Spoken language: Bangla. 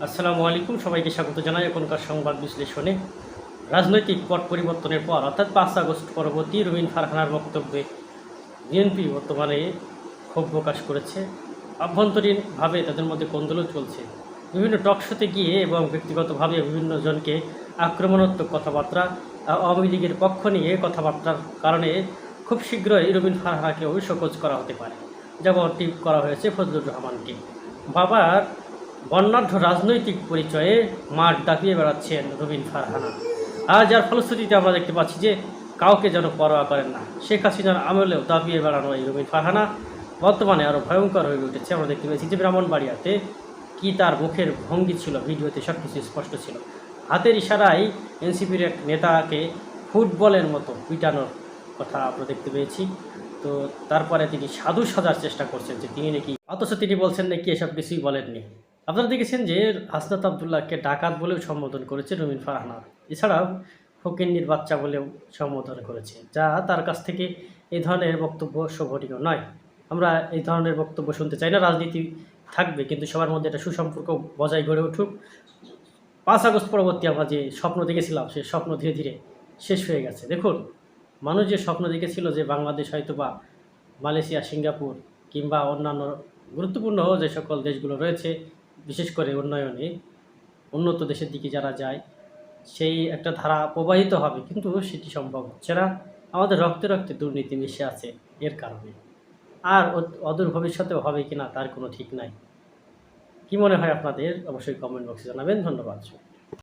আসসালামু আলাইকুম, সবাইকে স্বাগত জানাই এখনকার সংবাদ বিশ্লেষণে। রাজনৈতিক পট পরিবর্তনের পর অর্থাৎ 5 আগস্ট পরবর্তী রুমিন ফারহানার বক্তব্যে বিএনপি বর্তমানে ক্ষোভ প্রকাশ করেছে। আভ্যন্তরীণভাবে তাদের মধ্যে কোন্দলও চলছে। বিভিন্ন টক শোতে গিয়ে এবং ব্যক্তিগতভাবে বিভিন্ন জনকে আক্রমণাত্মক কথাবার্তা, আওয়ামী লীগের পক্ষ নিয়ে কথাবার্তার কারণে খুব শীঘ্রই রুমিন ফারহানাকেও শোকজ করা হতে পারে, যেমনটি করা হয়েছে ফজলুর রহমানকে। বাবার বর্ণাঢ্য রাজনৈতিক পরিচয়ে মাঠ দাপিয়ে বেড়াচ্ছেন রুমিন ফারহানা। আর যার ফলশ্রুতিতে আমরা দেখতে পাচ্ছি যে কাউকে যেন পরোয়া করেন না। শেখ হাসিনার আমলেও দাপিয়ে বেড়ানো এই রুমিন ফারহানা বর্তমানে আরও ভয়ঙ্কর হয়ে উঠেছে। আমরা দেখতে পেয়েছি যে ব্রাহ্মণবাড়িয়াতে কি তার মুখের ভঙ্গি ছিল, ভিডিওতে সব কিছু স্পষ্ট ছিল। হাতের ইশারায় এনসিপির এক নেতাকে ফুটবলের মতো পিটানোর কথা আমরা দেখতে পেয়েছি। তো তারপরে তিনি সাধু সাজার চেষ্টা করছেন যে তিনি নাকি, অথচ তিনি বলছেন নাকি এসব কিছুই বলেননি। আপনারা দেখেছেন যে হাসনাত আবদুল্লাহকে ডাকাত বলেও সম্বোধন করেছে রুমিন ফারহানা। এছাড়াও ফকিন্নির বাচ্চা বলেও সম্বোধন করেছে, যা তার কাছ থেকে এই ধরনের বক্তব্য শোভনীয় নয়। আমরা এই ধরনের বক্তব্য শুনতে চাই না। রাজনীতি থাকবে, কিন্তু সবার মধ্যে একটা সুসম্পর্ক বজায় গড়ে উঠুক। 5 আগস্ট পরবর্তী আমরা যে স্বপ্ন দেখেছিলাম, সেই স্বপ্ন ধীরে ধীরে শেষ হয়ে গেছে। দেখুন, মানুষ যে স্বপ্ন দেখেছিল যে বাংলাদেশ হয়তো বা মালয়েশিয়া, সিঙ্গাপুর কিংবা অন্যান্য গুরুত্বপূর্ণ যে সকল দেশগুলো রয়েছে, বিশেষ করে উন্নয়নে উন্নত দেশের দিকে যারা যায়, সেই একটা ধারা প্রবাহিত হবে, কিন্তু সেটি সম্ভব হচ্ছে না। আমাদের রক্তে রক্তে দুর্নীতি মিশে আছে এর কারণে। আর অদূর ভবিষ্যতেও হবে কিনা তার কোনো ঠিক নাই। কি মনে হয় আপনাদের? অবশ্যই কমেন্ট বক্সে জানাবেন। ধন্যবাদ।